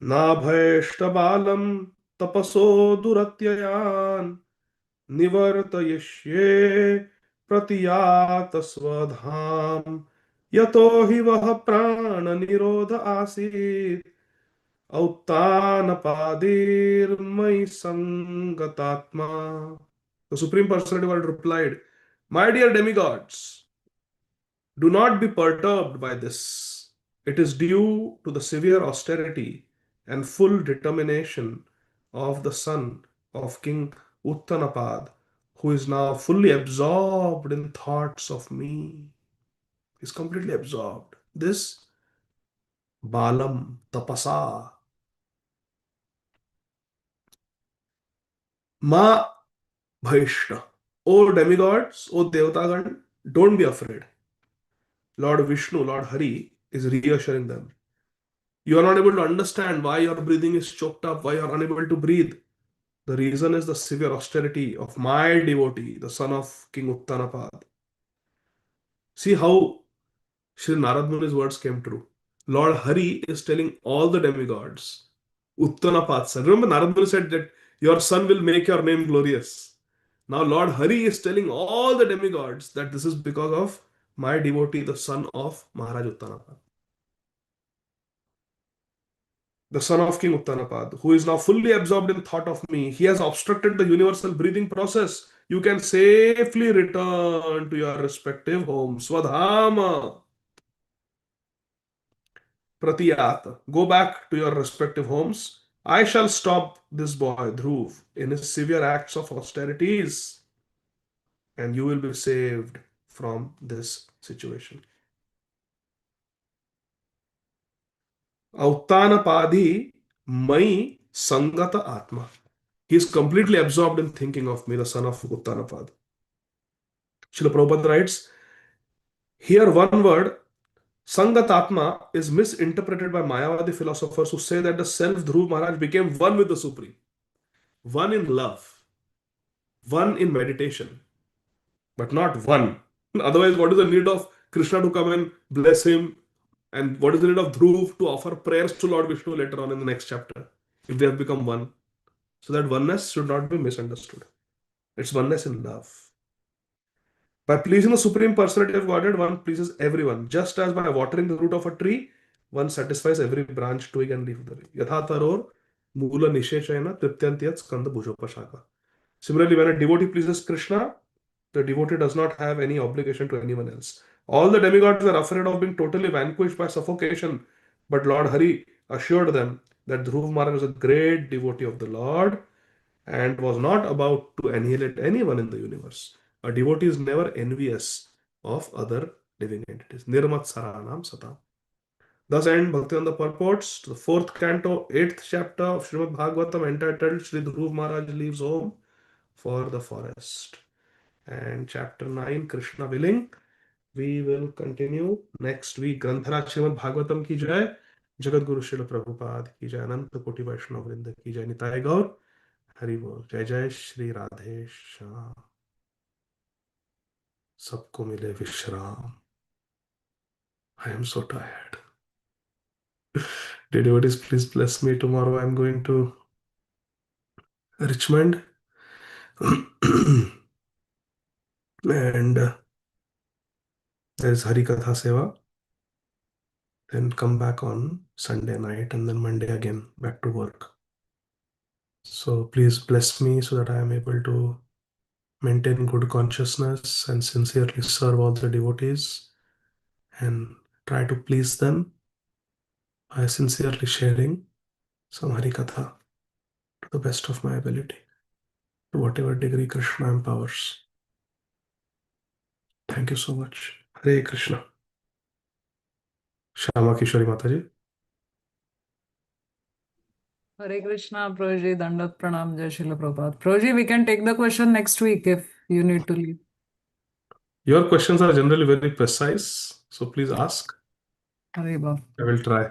Nabhayashtabalam tapaso duratyayan nivartayishye pratiyat swadham yato hi vah prana nirodha asit autanapadir mai sangatatma. The Supreme Personality of God replied, "My dear demigods, do not be perturbed by this. It is due to the severe austerity and full determination of the son of King Uttanapad, who is now fully absorbed in thoughts of me." He's completely absorbed. This Balam Tapasa Ma Bhaishta. O demigods, O Devatagan, don't be afraid. Lord Vishnu, Lord Hari is reassuring them. You are not able to understand why your breathing is choked up, why you are unable to breathe. The reason is the severe austerity of my devotee, the son of King Uttanapad. See how Sri Narad Muni's words came true. Lord Hari is telling all the demigods, Uttanapad's son. Remember, Narad Muni said that your son will make your name glorious. Now, Lord Hari is telling all the demigods that this is because of my devotee, the son of Maharaj Uttanapad, the son of King Uttanapad, who is now fully absorbed in thought of me. He has obstructed the universal breathing process. You can safely return to your respective homes. Swadhama Pratiyat. Go back to your respective homes. I shall stop this boy, Dhruv, in his severe acts of austerities, and you will be saved from this situation. Auttanapadi Mai Sangata Atma. He is completely absorbed in thinking of me, the son of Uttanapad. Srila Prabhupada writes, here one word, Sangatatma, is misinterpreted by Mayavadi philosophers who say that the self Dhruv Maharaj became one with the Supreme, one in love, one in meditation, but not one. Otherwise, what is the need of Krishna to come and bless him? And what is the need of Dhruv to offer prayers to Lord Vishnu later on in the next chapter if they have become one? So that oneness should not be misunderstood. It's oneness in love. By pleasing the Supreme Personality of Godhead, one pleases everyone. Just as by watering the root of a tree, one satisfies every branch, twig, and leaf of the tree. Yatha taror mula nishechayana trityantiyat skanda bhujopashaka. Similarly, when a devotee pleases Krishna, the devotee does not have any obligation to anyone else. All the demigods were afraid of being totally vanquished by suffocation, but Lord Hari assured them that Dhruv Maharaj was a great devotee of the Lord and was not about to annihilate anyone in the universe. A devotee is never envious of other living entities. Nirmat Saranam Satam. Thus end Bhakti on the purports to the fourth canto, 8th chapter of Srimad Bhagavatam entitled Sri Dhruv Maharaj leaves home for the forest. And chapter 9, Krishna willing, we will continue next week. Granthara Srimad Bhagavatam ki jai, Jagat Guru Srila Prabhupada ki jai, Ananta Koti Vaishnava Vrinda ki jai, Nitai Gaur, Hari Bol, Jai Jai Shri Radhe Shyam. सबको मिले विश्राम. I am so tired. Dear devotees, please bless me. Tomorrow I am going to Richmond. And there is Hari Katha Seva. Then come back on Sunday night and then Monday again back to work. So please bless me so that I am able to maintain good consciousness and sincerely serve all the devotees and try to please them by sincerely sharing some Hari Katha to the best of my ability, to whatever degree Krishna empowers. Thank you so much. Hare Krishna. Shama Kishori Mataji. Hare Krishna, Prabhuji, Dandat Pranam, Jai Srila Prabhupada. Prabhuji, we can take the question next week if you need to leave. Your questions are generally very precise, so please ask. Hare Bhav. I will try.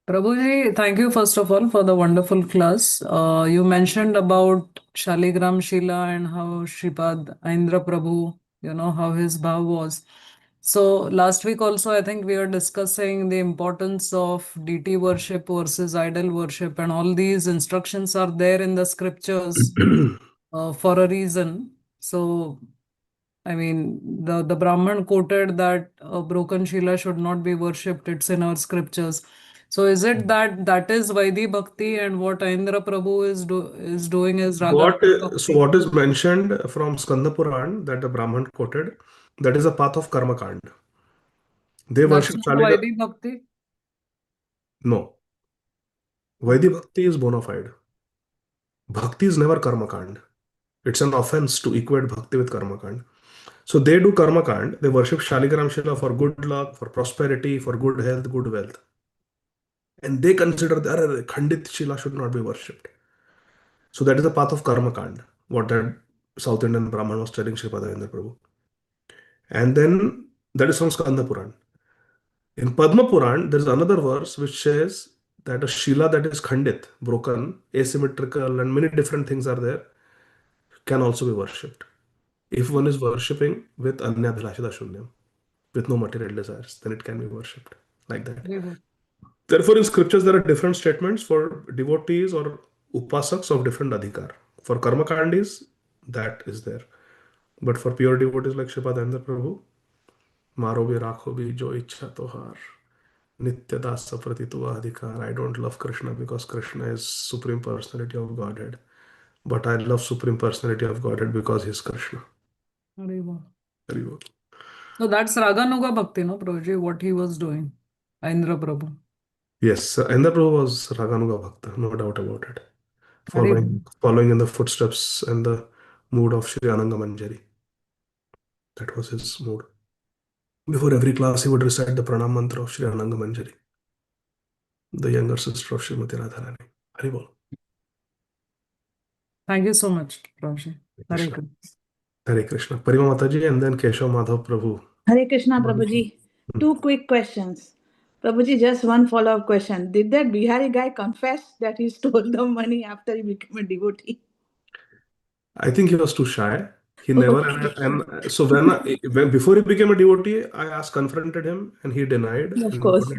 Prabhuji, thank you first of all for the wonderful class. You mentioned about Shaligram Shila and how Shripad Aindra Prabhu, how his bhav was. So last week also, I think we were discussing the importance of deity worship versus idol worship, and all these instructions are there in the scriptures for a reason. So, I mean, the Brahman quoted that a broken Shila should not be worshipped. It's in our scriptures. So is it that is Vaidhi Bhakti, and what Indra Prabhu is doing is Raga So Bhakti? what is mentioned from Skanda Puran that the Brahman quoted, that is a path of Karma Kand. They That's worship not Shaligram. Vaidhi Bhakti? No. Vaidhi Bhakti is bona fide. Bhakti is never Karma Kand. It's an offense to equate Bhakti with Karma Kand. So they do Karma Kand. They worship Shaligram Shila for good luck, for prosperity, for good health, good wealth. And they consider that Khandit Shila should not be worshipped. So that is the path of Karma Kand, what that South Indian Brahman was telling Sripad Ravindra Prabhu. And then that is from Skanda Puran. In Padma Puran, there is another verse which says that a Shila that is Khandit, broken, asymmetrical, and many different things are there, can also be worshipped. If one is worshipping with Anya Bhilashita Shunyam, with no material desires, then it can be worshipped like that. Therefore, in scriptures, there are different statements for devotees or upasaks of different adhikar. For karma kandis, that is there. But for pure devotees like Shripadendra Prabhu, Maro bhi rakho bhi jo ichha tohar, Nitya dasa prati tu adhikar. I don't love Krishna because Krishna is Supreme Personality of Godhead. But I love Supreme Personality of Godhead because he is Krishna. Hare Bhav. Very well. So that's Raganuga Bhakti, no, Prabhuji, what he was doing. Indra Prabhu. Yes, Endra Prabhu was Raganuga Bhakta, no doubt about it. Hare Bhav. Following in the footsteps and the mood of Sri Ananga Manjari. That was his mood. Before every class, he would recite the pranam mantra of Sri Ananga Manjari, the younger sister of Srimati Radharani. Hari Bol. Thank you so much, Prabhuji. Hare Krishna. Krishna. Hare Krishna. Parima Mataji and then Keshav Madhav Prabhu. Hare Krishna, Prabhuji. Two quick questions. Prabhuji, just one follow-up question. Did that Bihari guy confess that he stole the money after he became a devotee? I think he was too shy. He never, and so when before he became a devotee, I asked, confronted him, and he denied, Of and course. we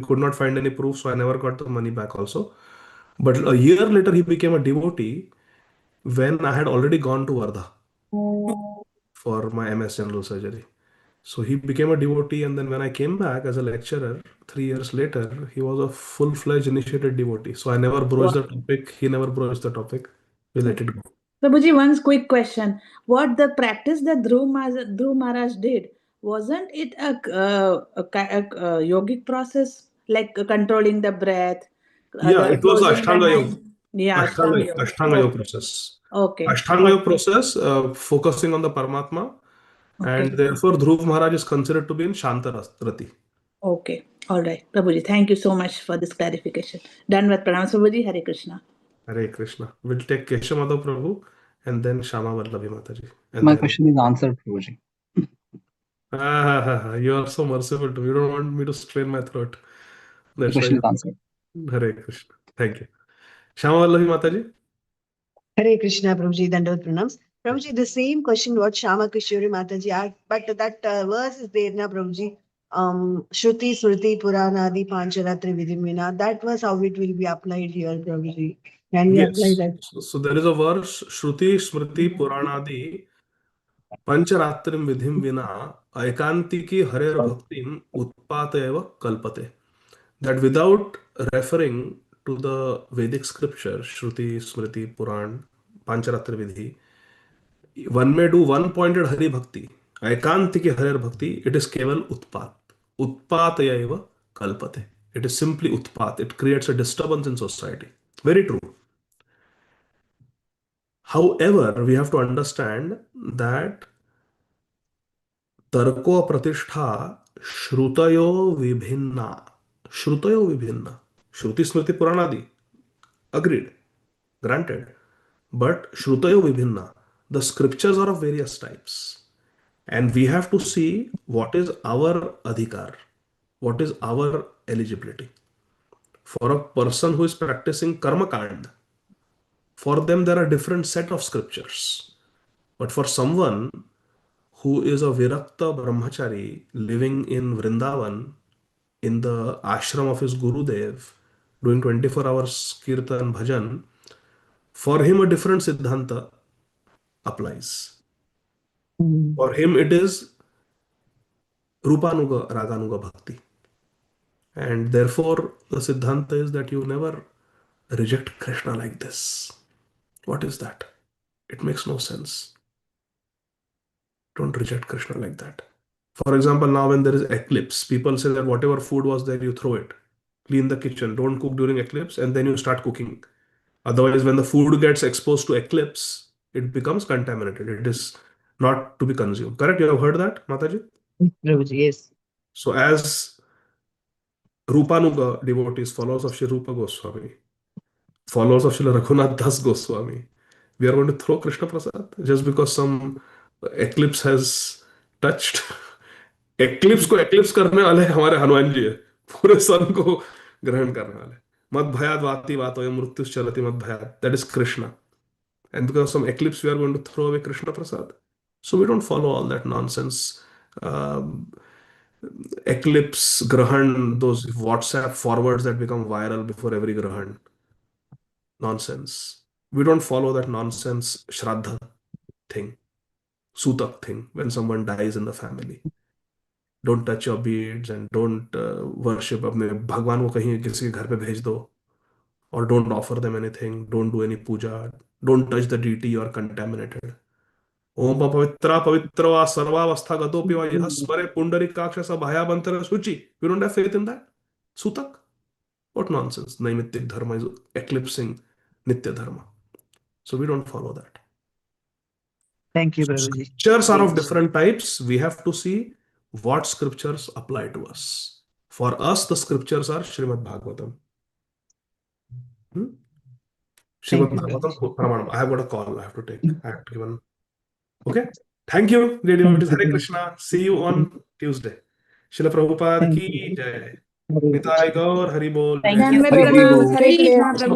could not find any proof, so I never got the money back also. But a year later, he became a devotee when I had already gone to Vardha for my MS General Surgery. So he became a devotee, and then when I came back as a lecturer 3 years later, he was a full-fledged initiated devotee. So I never broached the topic. He never broached the topic. We let it go. Prabhuji, one quick question. What the practice that Dhruv Maharaj did, wasn't it a yogic process, like controlling the breath, Yeah, the it was the closing the Ashtanga Yoga. hand? Yeah, Ashtanga Yoga. Ashtanga Yoga process. Okay. Ashtanga Yoga process, focusing on the Paramatma, and therefore Dhruv Maharaj is considered to be in Shantarati. Okay. All right. Prabhuji, thank you so much for this clarification. Done with Pranam Prabhuji. Hare Krishna. Hare Krishna. We'll take Kesha Madhav Prabhu and then Shama Vallavi Mataji. And My then, question is answered, Prabhuji. you are so merciful to me. You don't want me to strain my throat. The That's why question is you. answered. Hare Krishna. Thank you. Shama Vallavi Mataji. Hare Krishna, Prabhuji, Dandavat Pranams. Prabhuji, the same question what Shama Kishori Mataji asked, but that verse is there, na Prabhuji. Shruti, Smriti, Puranadi, Pancharatri, Vidimvina. That was how it will be applied here, Prabhuji. Can we apply Yes. that? So there is a verse, Shruti, Smriti, Puranadi, Pancharatrim Vidhim Vina, Aikantiki Harer Bhaktim Utpateva Kalpate. That without referring to the Vedic scripture, Shruti, Smriti, Puran, Pancharatra Vidhi, one may do one pointed Hari Bhakti. Aikantiki Harer Bhakti, it is Keval Utpat. Utpataya eva kalpate. It is simply Utpat. It creates a disturbance in society. Very true. However, we have to understand that Tarko Pratishtha Shrutayo Vibhinna. Shrutayo Vibhinna. Shruti Smriti Puranadi. Agreed. Granted. But Shrutayo Vibhinna. The scriptures are of various types. And we have to see what is our adhikar. What is our eligibility. For a person who is practicing karma kand, for them there are different set of scriptures. But for someone who is a Virakta Brahmachari living in Vrindavan, in the ashram of his Gurudev, doing 24 hours Kirtan Bhajan, for him a different Siddhanta applies. For him it is Rupanuga Raganuga Bhakti. And therefore the Siddhanta is that you never reject Krishna like this. What is that? It makes no sense. Don't reject Krishna like that. For example, now when there is eclipse, people say that whatever food was there, you throw it. Clean the kitchen. Don't cook during eclipse, and then you start cooking. Otherwise, when the food gets exposed to eclipse, it becomes contaminated. It is not to be consumed. Correct? You have heard that, Mataji? Prabhuji, yes. So as Rupanuga devotees, followers of Shri Rupa Goswami, followers of Srila Raghunath Das Goswami, we are going to throw Krishna Prasad just because some eclipse has touched. Eclipse को eclipse करने वाले हमारे हनुमान जी है पूरे सन को ग्रहण करने वाले मद भयाद वाति वातो मृत्यु चलति मद भयाद that is Krishna and because of some eclipse we are going to throw away Krishna Prasad. So we don't follow all that nonsense. Eclipse grahan, those WhatsApp forwards that become viral before every grahan, nonsense. We don't follow that nonsense shraddha thing, sutak thing, when someone dies in the family. Don't touch your beads and don't worship अपने भगवान को कहीं किसी के घर पे भेज दो. Or don't offer them anything. Don't do any puja. Don't touch the deity you are contaminated. ओम पवित्रा पवित्र वा सर्वावस्था गतोपि वा यह स्मरे पुंडरीकाक्ष सभायाबंतर शुचि. We don't have faith in that. Sutak? What nonsense. Naimittik dharma is eclipsing Nitya dharma. So we don't follow that. Thank you, So Prabhuji. scriptures are of different types. We have to see what scriptures apply to us. For us, the scriptures are Srimad Bhagavatam. Shivam Thank you. Sarvatam Pramanam. I have got a call I have to take. I have to give an. Okay. Thank you, dear devotees. Hare Krishna. See you on Tuesday. Srila Prabhupada Thank ki jai. Hare Nitai Gaur Hari Bol. Thank Jai you. Janmay Hari Pranam. Bol. Hare Krishna Prabhu.